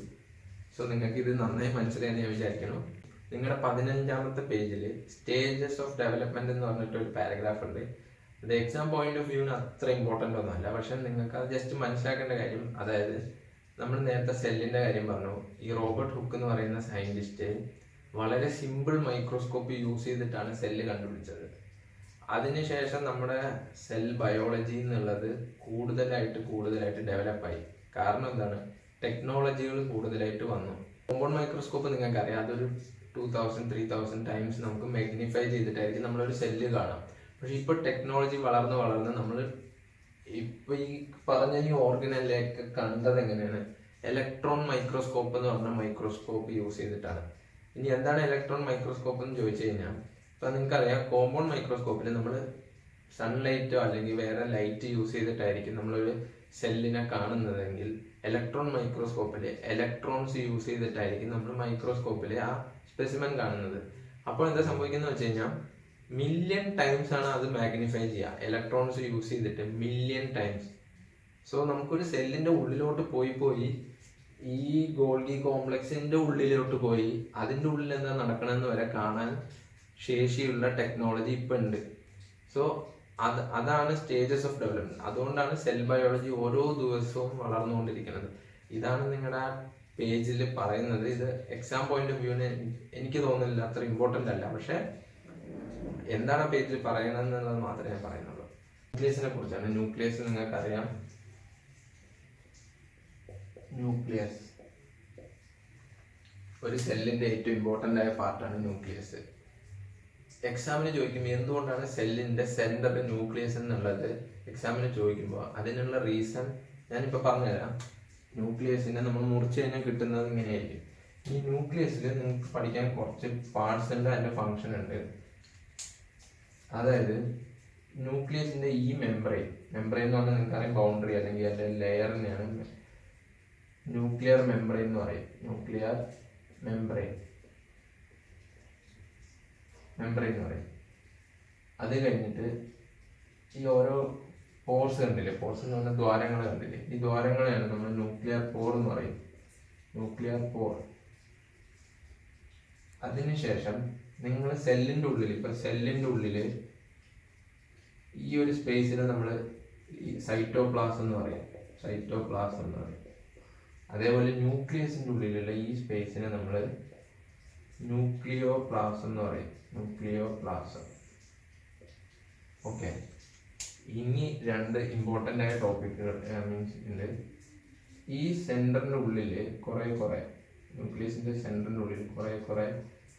സോ നിങ്ങൾക്ക് ഇത് നന്നായി മനസ്സിലായെന്ന് ഞാൻ വിചാരിക്കണം. നിങ്ങളുടെ 15ാമത്തെ പേജിൽ സ്റ്റേജസ് ഓഫ് ഡെവലപ്മെന്റ് എന്ന് പറഞ്ഞിട്ട് ഒരു പാരഗ്രാഫ് ഉണ്ട്. അത് എക്സാം പോയിന്റ് ഓഫ് വ്യൂവിന് അത്ര ഇമ്പോർട്ടൻ്റ് ഒന്നുമല്ല, പക്ഷെ നിങ്ങൾക്ക് അത് ജസ്റ്റ് മനസ്സിലാക്കേണ്ട കാര്യം, അതായത് നമ്മൾ നേരത്തെ സെല്ലിൻ്റെ കാര്യം പറഞ്ഞു. ഈ റോബർട്ട് ഹുക്ക് എന്ന് പറയുന്ന സയൻറ്റിസ്റ്റ് വളരെ സിമ്പിൾ മൈക്രോസ്കോപ്പ് യൂസ് ചെയ്തിട്ടാണ് സെല്ല് കണ്ടുപിടിച്ചത്. അതിനുശേഷം നമ്മുടെ സെൽ ബയോളജി എന്നുള്ളത് കൂടുതലായിട്ട് ഡെവലപ്പായി. കാരണം എന്താണ്? ടെക്നോളജികൾ കൂടുതലായിട്ട് വന്നു. കോമ്പൗണ്ട് മൈക്രോസ്കോപ്പ് നിങ്ങൾക്ക് അറിയാം, അതൊരു 2000-3000 ടൈംസ് നമുക്ക് മാഗ്നിഫൈ ചെയ്തിട്ടായിരിക്കും നമ്മളൊരു സെല്ല് കാണാം. പക്ഷെ ഇപ്പോൾ ടെക്നോളജി വളർന്ന് നമ്മൾ ഇപ്പൊ ഈ പറഞ്ഞ ഈ ഓർഗനലിലേക്ക് കണ്ടത് എങ്ങനെയാണ്? ഇലക്ട്രോൺ മൈക്രോസ്കോപ്പ് എന്ന് പറഞ്ഞ മൈക്രോസ്കോപ്പ് യൂസ് ചെയ്തിട്ടാണ്. ഇനി എന്താണ് ഇലക്ട്രോൺ മൈക്രോസ്കോപ്പ് എന്ന് ചോദിച്ചു കഴിഞ്ഞാൽ, ഇപ്പൊ നിങ്ങൾക്കറിയാം കോമ്പൗണ്ട് മൈക്രോസ്കോപ്പിൽ നമ്മൾ സൺലൈറ്റോ അല്ലെങ്കിൽ വേറെ ലൈറ്റ് യൂസ് ചെയ്തിട്ടായിരിക്കും നമ്മളൊരു സെല്ലിനെ കാണുന്നതെങ്കിൽ, ഇലക്ട്രോൺ മൈക്രോസ്കോപ്പിൽ ഇലക്ട്രോൺസ് യൂസ് ചെയ്തിട്ടായിരിക്കും നമ്മൾ മൈക്രോസ്കോപ്പിൽ ആ സ്പെസിമെൻ കാണുന്നത്. അപ്പോൾ എന്താ സംഭവിക്കുന്നത് വെച്ച് കഴിഞ്ഞാൽ, മില്യൺ ടൈംസ് ആണ് അത് മാഗ്നിഫൈ ചെയ്യുക. ഇലക്ട്രോൺസ് യൂസ് ചെയ്തിട്ട് മില്യൺ ടൈംസ്. സോ നമുക്കൊരു സെല്ലിന്റെ ഉള്ളിലോട്ട് പോയി ഈ ഗോൾഗി കോംപ്ലക്സിന്റെ ഉള്ളിലോട്ട് പോയി അതിൻ്റെ ഉള്ളിൽ എന്താ നടക്കണമെന്ന് വരെ കാണാൻ ശേഷിയുള്ള ടെക്നോളജി ഇപ്പം ഉണ്ട്. സോ അതാണ് സ്റ്റേജസ് ഓഫ് ഡെവലപ്മെന്റ്. അതുകൊണ്ടാണ് സെൽ ബയോളജി ഓരോ ദിവസവും വളർന്നുകൊണ്ടിരിക്കുന്നത്. ഇതാണ് നിങ്ങളുടെ പേജിൽ പറയുന്നത്. ഇത് എക്സാം പോയിന്റ് ഓഫ് വ്യൂവിന് എനിക്ക് തോന്നുന്നില്ല അത്ര ഇമ്പോർട്ടൻ്റ് അല്ല, പക്ഷെ എന്താണ് പേജിൽ പറയുന്നത് എന്നുള്ളത് മാത്രമേ ഞാൻ പറയുന്നുള്ളൂ. ന്യൂക്ലിയസിനെ കുറിച്ചാണ്. ന്യൂക്ലിയസ് നിങ്ങൾക്കറിയാം, ന്യൂക്ലിയസ് ഒരു സെല്ലിന്റെ ഏറ്റവും ഇമ്പോർട്ടൻ്റ് ആയ പാർട്ടാണ് ന്യൂക്ലിയസ്. എക്സാമിന് ചോദിക്കുമ്പോൾ എന്തുകൊണ്ടാണ് സെല്ലിന്റെ സെന്റർ ന്യൂക്ലിയസ് എന്നുള്ളത് എക്സാമിന് ചോദിക്കുമ്പോൾ അതിനുള്ള റീസൺ ഞാനിപ്പോൾ പറഞ്ഞുതരാം. ന്യൂക്ലിയസിനെ നമ്മൾ മുറിച്ച് കഴിഞ്ഞാൽ കിട്ടുന്നത് ഇങ്ങനെയായിരിക്കും. ഈ ന്യൂക്ലിയസിൽ നിങ്ങൾക്ക് പഠിക്കാൻ കുറച്ച് പാർട്സ് ഉണ്ട്, അതിൻ്റെ ഫങ്ഷൻ ഉണ്ട്. അതായത് ന്യൂക്ലിയസിന്റെ ഈ മെംബ്രെയിൻ എന്ന് പറഞ്ഞാൽ നിങ്ങൾക്കറിയാം ബൗണ്ടറി അല്ലെങ്കിൽ അതിൻ്റെ ലെയറിനെയാണ് ന്യൂക്ലിയർ മെംബ്രെയിൻ എന്ന് പറയും. ന്യൂക്ലിയർ മെംബ്രെയിൻ എന്ന് പറയും. അത് കഴിഞ്ഞിട്ട് ഈ ഓരോ പോർസ് കണ്ടില്ലേ, പോർസ് എന്ന് പറഞ്ഞാൽ ദ്വാരങ്ങൾ കണ്ടില്ലേ, ഈ ദ്വാരങ്ങളെയാണ് നമ്മൾ ന്യൂക്ലിയർ പോർ എന്ന് പറയും. ന്യൂക്ലിയർ പോർ. അതിനുശേഷം നിങ്ങൾ സെല്ലിൻ്റെ ഉള്ളിൽ ഈ ഒരു സ്പേസിനെ നമ്മൾ ഈ സൈറ്റോപ്ലാസം എന്ന് പറയും. അതേപോലെ ന്യൂക്ലിയസിൻ്റെ ഉള്ളിലുള്ള ഈ സ്പേസിനെ നമ്മൾ ന്യൂക്ലിയോപ്ലാസം എന്ന് പറയും. ഓക്കെ. ഇനി 2 ഇമ്പോർട്ടൻ്റ് ആയ ടോപ്പിക്കുകൾ ഉണ്ട്. ഈ സെന്ററിൻ്റെ ഉള്ളിൽ കുറേ ന്യൂക്ലിയസിൻ്റെ സെന്ററിൻ്റെ ഉള്ളിൽ കുറേ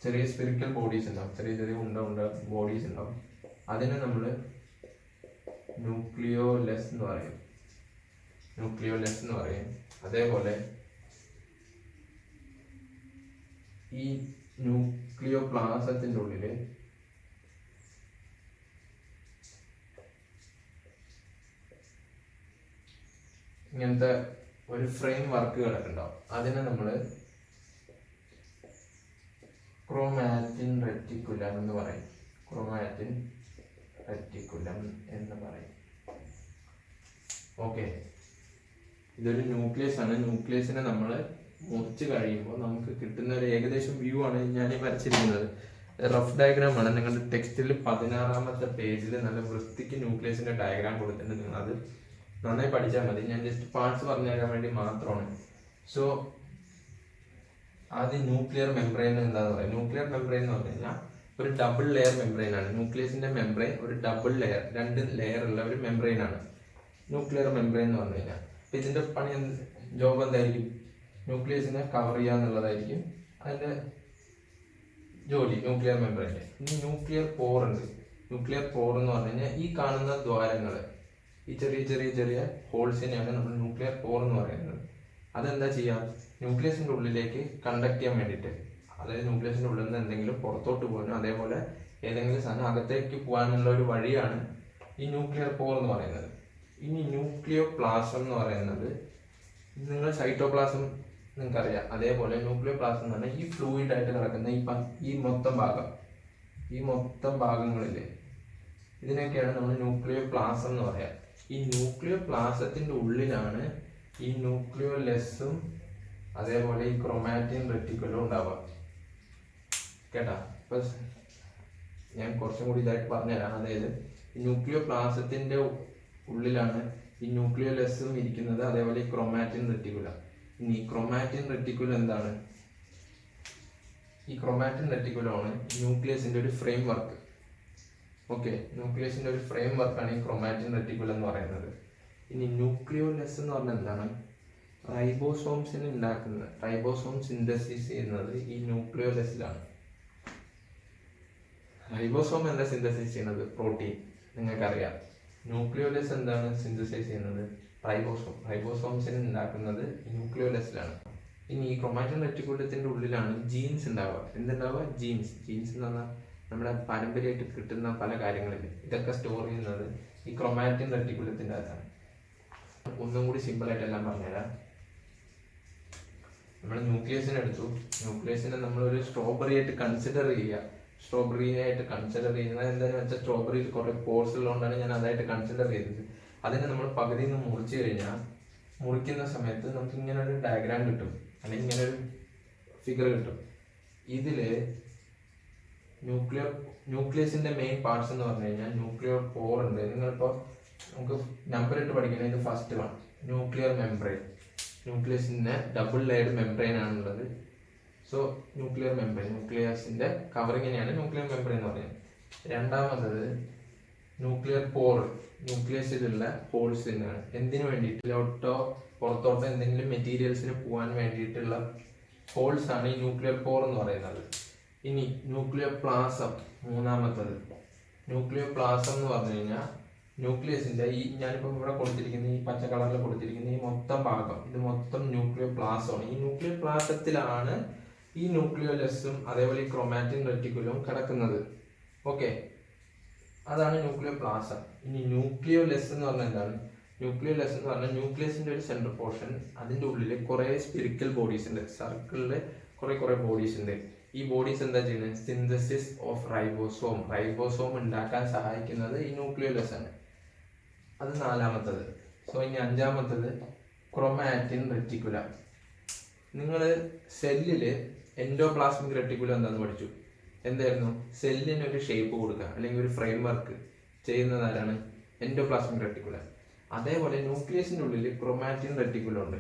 ചെറിയ സ്പിരിക്കൽ ബോഡീസ് ഉണ്ടാവും, ചെറിയ ഉണ്ട ബോഡീസ് ഉണ്ടാവും. അതിനെ നമ്മൾ ന്യൂക്ലിയോലസ് എന്ന് പറയും. അതേപോലെ ഈ ന്യൂക്ലിയോപ്ലാസത്തിൻ്റെ ഉള്ളിൽ ഇങ്ങനത്തെ ഒരു ഫ്രെയിം വർക്കുകളൊക്കെ ഉണ്ടാവും. അതിനെ നമ്മൾ ക്രോമാറ്റിൻ റെറ്റിക്കുലം എന്ന് പറയും. ഓക്കെ. ഇതൊരു ന്യൂക്ലിയസ് ആണ്. ന്യൂക്ലിയസിനെ നമ്മൾ മുറിച്ച് കഴിയുമ്പോൾ നമുക്ക് കിട്ടുന്ന ഒരു ഏകദേശം വ്യൂ ആണ് ഞാൻ ഈ വരച്ചിരിക്കുന്നത്. റഫ് ഡയഗ്രാം ആണ്. നിങ്ങളുടെ ടെക്സ്റ്റിൽ 16ാമത്തെ പേജിൽ നല്ല വൃത്തിക്ക് ന്യൂക്ലിയസിന്റെ ഡയഗ്രാം കൊടുത്തിട്ടുണ്ട്. നിങ്ങൾ അത് നന്നായി പഠിച്ചാൽ മതി. ഞാൻ ജസ്റ്റ് പാർട്സ് പറഞ്ഞു തരാൻ വേണ്ടി മാത്രമാണ്. സോ ആദ്യം ന്യൂക്ലിയർ മെംബ്രെയിൻ എന്താന്ന് പറയാം. ന്യൂക്ലിയർ മെംബ്രെയിൻ എന്ന് പറഞ്ഞു കഴിഞ്ഞാൽ ഒരു ഡബിൾ ലെയർ മെംബ്രെയിൻ ആണ്. ന്യൂക്ലിയസിന്റെ മെംബ്രെയിൻ ഒരു ഡബിൾ ലെയർ, 2 ലെയർ ഉള്ള ഒരു മെംബ്രെയിൻ ആണ് ന്യൂക്ലിയർ മെംബ്രെയിൻ എന്ന് പറഞ്ഞു കഴിഞ്ഞാൽ. അപ്പൊ ഇതിന്റെ ജോബ് എന്തായിരിക്കും? ന്യൂക്ലിയസിനെ കവർ ചെയ്യുക എന്നുള്ളതായിരിക്കും അതിന്റെ ജോലി, ന്യൂക്ലിയർ മെംബ്രെയിൻ്റെ. ഇനി ന്യൂക്ലിയർ പോർ ഉണ്ട്. ന്യൂക്ലിയർ പോർ എന്ന് പറഞ്ഞു കഴിഞ്ഞാൽ ഈ കാണുന്ന ദ്വാരങ്ങൾ, ഈ ചെറിയ ഹോൾസിനെയാണ് നമ്മൾ ന്യൂക്ലിയർ പോർ എന്ന് പറയുന്നത്. അതെന്താ ചെയ്യുക? ന്യൂക്ലിയസിന്റെ ഉള്ളിലേക്ക് കണ്ടക്ട് ചെയ്യാൻ വേണ്ടിയിട്ട്, അതായത് ന്യൂക്ലിയസിന്റെ ഉള്ളിൽ നിന്ന് എന്തെങ്കിലും പുറത്തോട്ട് പോകാനും അതേപോലെ ഏതെങ്കിലും സാധനം അകത്തേക്ക് പോകാനുള്ള ഒരു വഴിയാണ് ഈ ന്യൂക്ലിയർ പോർ എന്ന് പറയുന്നത്. ഇനി ന്യൂക്ലിയോ പ്ലാസം എന്ന് പറയുന്നത്, നിങ്ങൾ സൈറ്റോപ്ലാസം നിങ്ങൾക്കറിയാം, അതേപോലെ ന്യൂക്ലിയോ പ്ലാസം എന്ന് പറഞ്ഞാൽ ഈ ഫ്ലൂയിഡ് ആയിട്ട് കിടക്കുന്ന ഈ മൊത്തം ഭാഗങ്ങളില്ലേ, ഇതിനൊക്കെയാണ് നമ്മൾ ന്യൂക്ലിയോ പ്ലാസം എന്ന് പറയാം. ഈ ന്യൂക്ലിയോ പ്ലാസത്തിന്റെ ഉള്ളിലാണ് ഈ ന്യൂക്ലിയോലെസും അതേപോലെ ഈ ക്രൊമാറ്റിൻ റെറ്റിക്കുലും ഉണ്ടാവുക. കേട്ടാ? ഇപ്പൊ ഞാൻ കുറച്ചും കൂടി ഇതായിട്ട് പറഞ്ഞുതരാം. അതായത് ന്യൂക്ലിയോ പ്ലാസത്തിന്റെ ഉള്ളിലാണ് ഈ ന്യൂക്ലിയോലെസും ഇരിക്കുന്നത്, അതേപോലെ ഈ ക്രൊമാറ്റിൻ റെറ്റിക്കുല. ഇനി ക്രൊമാറ്റിൻ റെറ്റിക്കുലം എന്താണ്? ഈ ക്രൊമാറ്റിൻ റെറ്റിക്കുലമാണ് ന്യൂക്ലിയസിന്റെ ഒരു ഫ്രെയിം വർക്ക്. ഓക്കെ, ന്യൂക്ലിയസിന്റെ ഒരു ഫ്രെയിം വർക്കാണ് ഈ ക്രൊമാറ്റിൻ റെറ്റിക്കുലം എന്ന് പറയുന്നത്. ഇനി ന്യൂക്ലിയോലെസ് എന്ന് പറഞ്ഞാൽ എന്താണ്? റൈബോസോംസിന് ഉണ്ടാക്കുന്നത്, റൈബോസോം സിന്തസിസ് ചെയ്യുന്നത് ഈ ന്യൂക്ലിയോലെസിലാണ്. റൈബോസോം എന്താ സിന്തസിസ് ചെയ്യുന്നത്? പ്രോട്ടീൻ. നിങ്ങൾക്കറിയാം. ന്യൂക്ലിയോലെസ് എന്താണ് സിന്തസൈസ് ചെയ്യുന്നത്? റൈബോസോംസിന് ഉണ്ടാക്കുന്നത് ന്യൂക്ലിയോലെസിലാണ്. ഇനി ഈ ക്രൊമാറ്റിൻ റെറ്റിക്കുലത്തിന്റെ ഉള്ളിലാണ് ജീൻസ് ഉണ്ടാവുക. എന്തുണ്ടാവുക? ജീൻസ് എന്ന് പറഞ്ഞാൽ നമ്മുടെ പാരമ്പര്യമായിട്ട് കിട്ടുന്ന പല കാര്യങ്ങളില്ല, ഇതൊക്കെ സ്റ്റോർ ചെയ്യുന്നത് ഈ ക്രൊമാറ്റിൻ റെറ്റിക്കുലത്തിന്റെ അകത്താണ്. ഒന്നും കൂടി സിമ്പിൾ ആയിട്ട് എല്ലാം പറഞ്ഞുതരാം. നമ്മൾ ന്യൂക്ലിയസിനെ എടുത്തു. ന്യൂക്ലിയസിനെ നമ്മളൊരു സ്ട്രോബെറി ആയിട്ട് കൺസിഡർ ചെയ്യുക. ചെയ്യുന്നത് എന്താണെന്ന് വെച്ചാൽ സ്ട്രോബെറിയിൽ കുറെ പോർസ് ഉള്ളതുകൊണ്ടാണ് ഞാൻ അതായിട്ട് കൺസിഡർ ചെയ്തത്. അതിനെ നമ്മൾ പകുതിയിൽ നിന്ന് മുറിച്ചു കഴിഞ്ഞാൽ, മുറിക്കുന്ന സമയത്ത് നമുക്ക് ഇങ്ങനെ ഒരു ഡയഗ്രാം കിട്ടും, അല്ലെങ്കിൽ ഇങ്ങനെ ഒരു ഫിഗർ കിട്ടും. ഇതില് ന്യൂക്ലിയസിന്റെ മെയിൻ പാർട്സ് എന്ന് പറഞ്ഞു കഴിഞ്ഞാൽ ന്യൂക്ലിയർ പോർ ഉണ്ട്. നിങ്ങളിപ്പോൾ നമുക്ക് നമ്പർ ഇട്ട് പഠിക്കുന്നത്, ഇത് ഫസ്റ്റ് വൺ ന്യൂക്ലിയർ മെംബ്രെയിൻ. ന്യൂക്ലിയസിന്റെ ഡബിൾ ലെയർഡ് മെംബ്രെയിൻ ആണുള്ളത്. സോ ന്യൂക്ലിയർ മെംബ്രെയിൻ, ന്യൂക്ലിയസിന്റെ കവറിങ്ങിനെയാണ് ന്യൂക്ലിയർ മെംബ്രെയിൻ എന്ന് പറയുന്നത്. രണ്ടാമത്തത് ന്യൂക്ലിയർ പോർ, ന്യൂക്ലിയസിലുള്ള ഹോൾസ് തന്നെയാണ്. എന്തിനു വേണ്ടിയിട്ട്? പുറത്തോട്ടോ എന്തെങ്കിലും മെറ്റീരിയൽസിന് പോകാൻ വേണ്ടിയിട്ടുള്ള ഹോൾസ് ആണ് ഈ ന്യൂക്ലിയർ പോർ എന്ന് പറയുന്നത്. ഇനി ന്യൂക്ലിയർ പ്ലാസം, മൂന്നാമത്തത്. ന്യൂക്ലിയർ പ്ലാസം എന്ന് പറഞ്ഞു കഴിഞ്ഞാൽ ന്യൂക്ലിയസിന്റെ ഞാനിപ്പോൾ ഇവിടെ കൊടുത്തിരിക്കുന്ന ഈ പച്ച കളറിൽ കൊടുത്തിരിക്കുന്ന ഈ മൊത്തം ഭാഗം, ഇത് മൊത്തം ന്യൂക്ലിയർ പ്ലാസമാണ്. ഈ ന്യൂക്ലിയർ പ്ലാസത്തിലാണ് ഈ ന്യൂക്ലിയോലെസും അതേപോലെ ഈ ക്രൊമാറ്റിൻ റെറ്റിക്കുലവും കിടക്കുന്നത്. ഓക്കെ, അതാണ് ന്യൂക്ലിയർ പ്ലാസം. ഇനി ന്യൂക്ലിയോലെസ് എന്ന് പറഞ്ഞാൽ എന്താണ്? ന്യൂക്ലിയോലെസ് എന്ന് പറഞ്ഞാൽ ന്യൂക്ലിയസിന്റെ ഒരു സെൻട്രൽ പോർഷൻ, അതിന്റെ ഉള്ളിൽ കുറെ സ്പിരിക്കൽ ബോഡീസ് ഉണ്ട്, സർക്കിളില് കുറെ ബോഡീസ് ഉണ്ട്. ഈ ബോഡീസ് എന്താ ചെയ്യുന്നത്? സിന്തസിസ് ഓഫ് റൈബോസോം ഉണ്ടാക്കാൻ സഹായിക്കുന്നത് ഈ ന്യൂക്ലിയോലെസ് ആണ്. അത് നാലാമത്തത്. സോ ഇനി അഞ്ചാമത്തത് ക്രൊമാറ്റിൻ റെറ്റിക്കുല. നിങ്ങൾ സെല്ലില് എൻഡോപ്ലാസ്മിക് റെറ്റിക്കുലം എന്താണെന്ന് പഠിച്ചു. എന്തായിരുന്നു? സെല്ലിന് ഒരു ഷേപ്പ് കൊടുക്കുക, അല്ലെങ്കിൽ ഒരു ഫ്രെയിം വർക്ക് ചെയ്യുന്നത് ആരാണ്? Endoplasmic reticulum. അതേപോലെ ന്യൂക്ലിയസിന്റെ ഉള്ളിൽ ക്രൊമാറ്റിൻ റെറ്റിക്കുലം ഉണ്ട്.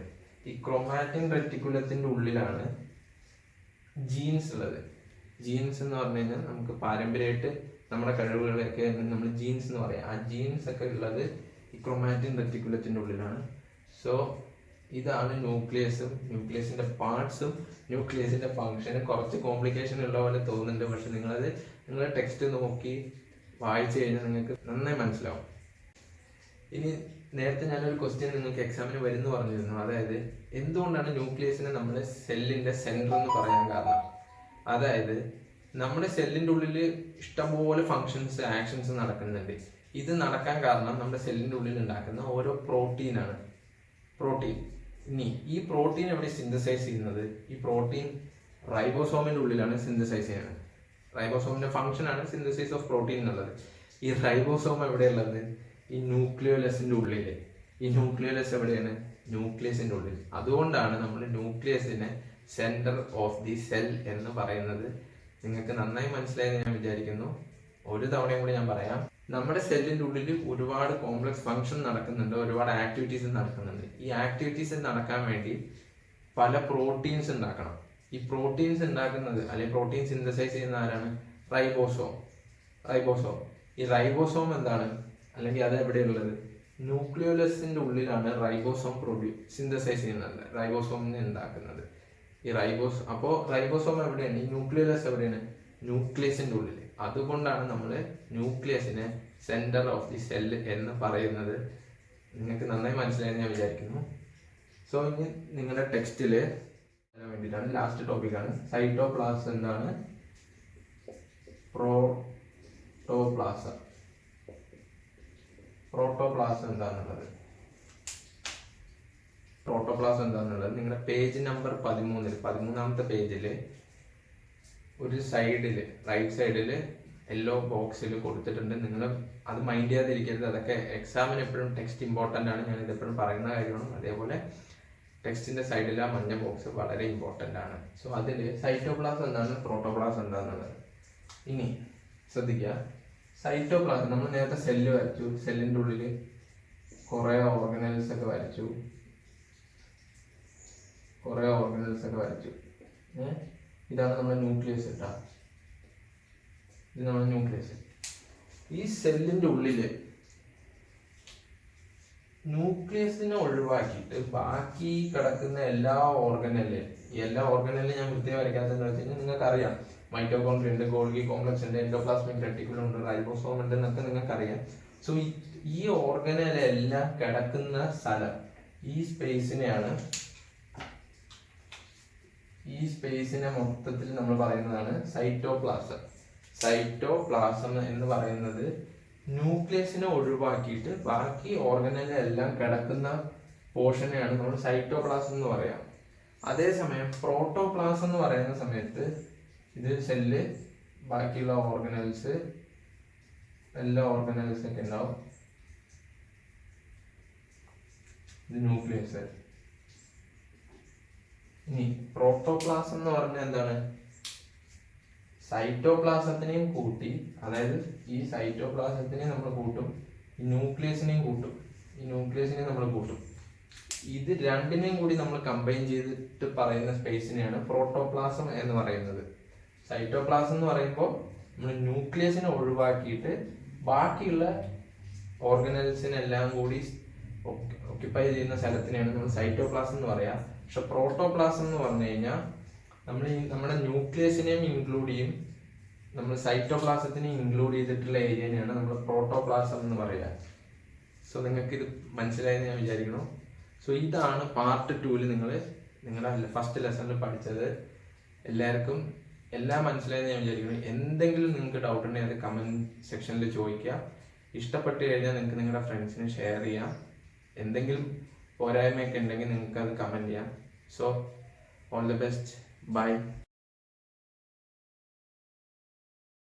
ഈ ക്രൊമാറ്റിൻ റെറ്റിക്കുലത്തിന്റെ ഉള്ളിലാണ് ജീൻസ് ഉള്ളത്. ജീൻസ് എന്ന് പറഞ്ഞു കഴിഞ്ഞാൽ നമുക്ക് പാരമ്പര്യമായിട്ട് നമ്മുടെ കഴിവുകളൊക്കെ നമ്മൾ ജീൻസ് എന്ന് പറയാം. ആ ജീൻസ് ഒക്കെ ഉള്ളത് ഈ ക്രൊമാറ്റിൻ റെറ്റിക്കുലത്തിന്റെ ഉള്ളിലാണ്. സോ ഇതാണ് ന്യൂക്ലിയസും ന്യൂക്ലിയസിന്റെ പാർട്സും ന്യൂക്ലിയസിന്റെ ഫംഗ്ഷനും. കുറച്ച് കോംപ്ലിക്കേഷൻ ഉള്ള പോലെ തോന്നുന്നുണ്ട്, പക്ഷെ നിങ്ങളുടെ ടെക്സ്റ്റ് നോക്കി വായിച്ചു കഴിഞ്ഞാൽ നിങ്ങൾക്ക് നന്നായി മനസ്സിലാവും. ഇനി നേരത്തെ ഞാനൊരു ക്വസ്റ്റ്യൻ നിങ്ങൾക്ക് എക്സാമിന് വരുന്നു പറഞ്ഞിരുന്നു. അതായത് എന്തുകൊണ്ടാണ് ന്യൂക്ലിയസിനെ നമ്മൾ സെല്ലിന്റെ സെന്റർ എന്ന് പറയാൻ കാരണം? അതായത് നമ്മുടെ സെല്ലിന്റെ ഉള്ളിൽ ഇഷ്ടംപോലെ ഫങ്ഷൻസ്, ആക്ഷൻസ് നടക്കുന്നുണ്ട്. ഇത് നടക്കാൻ കാരണം നമ്മുടെ സെല്ലിന്റെ ഉള്ളിൽ ഉണ്ടാക്കുന്ന ഓരോ പ്രോട്ടീനാണ്. ഇനി ഈ പ്രോട്ടീൻ എവിടെ സിന്തസൈസ് ചെയ്യുന്നത്? ഈ പ്രോട്ടീൻ റൈബോസോമിന്റെ ഉള്ളിലാണ് സിന്തസൈസ് ചെയ്യുന്നത്. റൈബോസോമിന്റെ ഫംഗ്ഷൻ ആണ് സിന്തസൈസ് ഓഫ് പ്രോട്ടീൻ എന്നുള്ളത്. ഈ റൈബോസോം എവിടെയുള്ളത്? ഈ ന്യൂക്ലിയോലെസിന്റെ ഉള്ളില്. ഈ ന്യൂക്ലിയോലെസ് എവിടെയാണ്? ന്യൂക്ലിയസിന്റെ ഉള്ളിൽ. അതുകൊണ്ടാണ് നമ്മൾ ന്യൂക്ലിയസിനെ സെന്റർ ഓഫ് ദി സെൽ എന്ന് പറയുന്നത്. നിങ്ങൾക്ക് നന്നായി മനസ്സിലായെന്ന് ഞാൻ വിചാരിക്കുന്നു. ഒരു തവണയും കൂടി ഞാൻ പറയാം. നമ്മുടെ സെല്ലിന്റെ ഉള്ളിൽ ഒരുപാട് കോംപ്ലക്സ് ഫംഗ്ഷൻ നടക്കുന്നുണ്ട്, ഒരുപാട് ആക്ടിവിറ്റീസ് നടക്കുന്നുണ്ട്. ഈ ആക്ടിവിറ്റീസ് നടക്കാൻ വേണ്ടി പല പ്രോട്ടീൻസ് ഉണ്ടാക്കണം. ഈ പ്രോട്ടീൻസ് ഉണ്ടാക്കുന്നത്, അല്ലെങ്കിൽ പ്രോട്ടീൻ സിന്തസൈസ് ചെയ്യുന്ന ആരാണ്? റൈബോസോം. ഈ റൈബോസോം എന്താണ്, അല്ലെങ്കിൽ അത് എവിടെയുള്ളത്? ന്യൂക്ലിയോലസിന്റെ ഉള്ളിലാണ് റൈബോസോം സിന്തസൈസ് ചെയ്യുന്നത്, റൈബോസോമിനെ ഉണ്ടാക്കുന്നത്. ഈ റൈബോസോം എവിടെയാണ്? ഈ ന്യൂക്ലിയോലസ് എവിടെയാണ്? ന്യൂക്ലിയസിന്റെ ഉള്ളിൽ. അതുകൊണ്ടാണ് നമ്മൾ ന്യൂക്ലിയസിനെ സെന്റർ ഓഫ് ദി സെൽ എന്ന് പറയുന്നത്. നിങ്ങൾക്ക് നന്നായി മനസ്സിലായെന്ന് ഞാൻ വിചാരിക്കുന്നു. സോ ഇനി നിങ്ങളുടെ ടെക്സ്റ്റില് വേണ്ടിയിട്ടാണ് ലാസ്റ്റ് ടോപ്പിക്കാണ് സൈറ്റോപ്ലാസം എന്താണ്, പ്രോട്ടോപ്ലാസം എന്താണെന്നുള്ളത് നിങ്ങളുടെ പേജ് നമ്പർ 13-ാമത്തെ പേജിൽ ഒരു സൈഡിൽ റൈറ്റ് സൈഡിൽ യെല്ലോ ബോക്സിൽ കൊടുത്തിട്ടുണ്ട്. നിങ്ങൾ അത് മൈൻഡ് ചെയ്യാതിരിക്കരുത്. അതൊക്കെ എക്സാമിന് എപ്പോഴും ടെക്സ്റ്റ് ഇമ്പോർട്ടൻ്റ് ആണ്. ഞാനിത് എപ്പോഴും പറയുന്ന കാര്യമാണ്. അതേപോലെ ടെക്സ്റ്റിന്റെ സൈഡിൽ ആ മഞ്ഞ ബോക്സ് വളരെ ഇമ്പോർട്ടൻ്റ് ആണ്. സോ അതിൽ സൈറ്റോപ്ലാസം എന്താണ്, പ്രോട്ടോപ്ലാസം എന്താണെന്നുള്ളത് ഇനി ശ്രദ്ധിക്കുക. സൈറ്റോപ്ലാസം നമ്മൾ നേരത്തെ സെല്ല് വരച്ചു. സെല്ലിൻ്റെ ഉള്ളിൽ കുറേ ഓർഗനൽസ് ഒക്കെ വരച്ചു. ഇതാണ് നമ്മുടെ ന്യൂക്ലിയസ് കേട്ടോ. ഇത് നമ്മുടെ ന്യൂക്ലിയസ്. ഈ സെല്ലിന്റെ ഉള്ളില് ന്യൂക്ലിയസിനെ ഒഴിവാക്കിയിട്ട് ബാക്കി കിടക്കുന്ന എല്ലാ ഓർഗനലിലും ഞാൻ വൃത്തിയായി വരയ്ക്കാത്തതെന്ന് വെച്ച് കഴിഞ്ഞാൽ നിങ്ങൾക്ക് അറിയാം. മൈറ്റോകോൺട്രിയ ഉണ്ട്, ഗോൾഗി കോംപ്ലക്സ് ഉണ്ട്, എൻഡോപ്ലാസ്മിക് റെട്ടിക്കുലം ഉണ്ട്, റൈബോസോം ഉണ്ട് എന്നൊക്കെ നിങ്ങൾക്ക് അറിയാം. സോ ഈ ഓർഗനലെല്ലാം കിടക്കുന്ന സ്ഥലം, ഈ സ്പേസിനെ മൊത്തത്തിൽ നമ്മൾ പറയുന്നതാണ് സൈറ്റോപ്ലാസം. സൈറ്റോപ്ലാസം എന്ന് പറയുന്നത് ന്യൂക്ലിയസിനെ ഒഴിവാക്കിയിട്ട് ബാക്കി ഓർഗനലെല്ലാം കിടക്കുന്ന പോർഷനെയാണ് നമ്മൾ സൈറ്റോപ്ലാസം എന്ന് പറയാം. അതേസമയം പ്രോട്ടോപ്ലാസം എന്ന് പറയുന്ന സമയത്ത് ഇത് സെല്ല്, ബാക്കിയുള്ള എല്ലാ ഓർഗനൽസ് ഒക്കെ ഉണ്ടാവും. ഇത് ന്യൂക്ലിയസ്. ഇനി പ്രോട്ടോപ്ലാസം എന്ന് പറഞ്ഞാൽ എന്താണ്? സൈറ്റോപ്ലാസത്തിനെയും കൂട്ടി, അതായത് ഈ സൈറ്റോപ്ലാസത്തിനെ നമ്മൾ കൂട്ടും, ഈ ന്യൂക്ലിയസിനെയും നമ്മൾ കൂട്ടും. ഇത് രണ്ടിനെയും കൂടി നമ്മൾ കമ്പൈൻ ചെയ്തിട്ട് പറയുന്ന സ്പേസിനെയാണ് പ്രോട്ടോപ്ലാസം എന്ന് പറയുന്നത്. സൈറ്റോപ്ലാസം എന്ന് പറയുമ്പോൾ നമ്മൾ ന്യൂക്ലിയസിനെ ഒഴിവാക്കിയിട്ട് ബാക്കിയുള്ള ഓർഗനൽസിനെല്ലാം കൂടി ഓക്യുപ്പൈ ചെയ്യുന്ന സ്ഥലത്തിനെയാണ് നമ്മൾ സൈറ്റോപ്ലാസം എന്ന് പറയാം. പക്ഷെ പ്രോട്ടോപ്ലാസം എന്ന് പറഞ്ഞു കഴിഞ്ഞാൽ നമ്മുടെ ന്യൂക്ലിയസിനെയും ഇൻക്ലൂഡ് ചെയ്യും, നമ്മൾ സൈറ്റോപ്ലാസത്തിനെ ഇൻക്ലൂഡ് ചെയ്തിട്ടുള്ള ഏരിയനെയാണ് നമ്മൾ പ്രോട്ടോപ്ലാസം എന്ന് പറയുക. സോ നിങ്ങൾക്ക് ഇത് മനസ്സിലായെന്ന് ഞാൻ വിചാരിക്കണം. സോ ഇതാണ് പാർട്ട് 2-ൽ നിങ്ങളുടെ ഫസ്റ്റ് ലെസണിൽ പഠിച്ചത്. എല്ലാവർക്കും എല്ലാം മനസ്സിലായെന്ന് ഞാൻ വിചാരിക്കണം. എന്തെങ്കിലും നിങ്ങൾക്ക് ഡൗട്ട് ഉണ്ടെങ്കിൽ അത് കമൻറ്റ് സെക്ഷനിൽ ചോദിക്കുക. ഇഷ്ടപ്പെട്ട് കഴിഞ്ഞാൽ നിങ്ങൾക്ക് നിങ്ങളുടെ ഫ്രണ്ട്സിന് ഷെയർ ചെയ്യാം. എന്തെങ്കിലും പോരായ്മയൊക്കെ ഉണ്ടെങ്കിൽ നിങ്ങൾക്ക് അത് കമൻറ്റ് ചെയ്യാം. So all the best. Bye.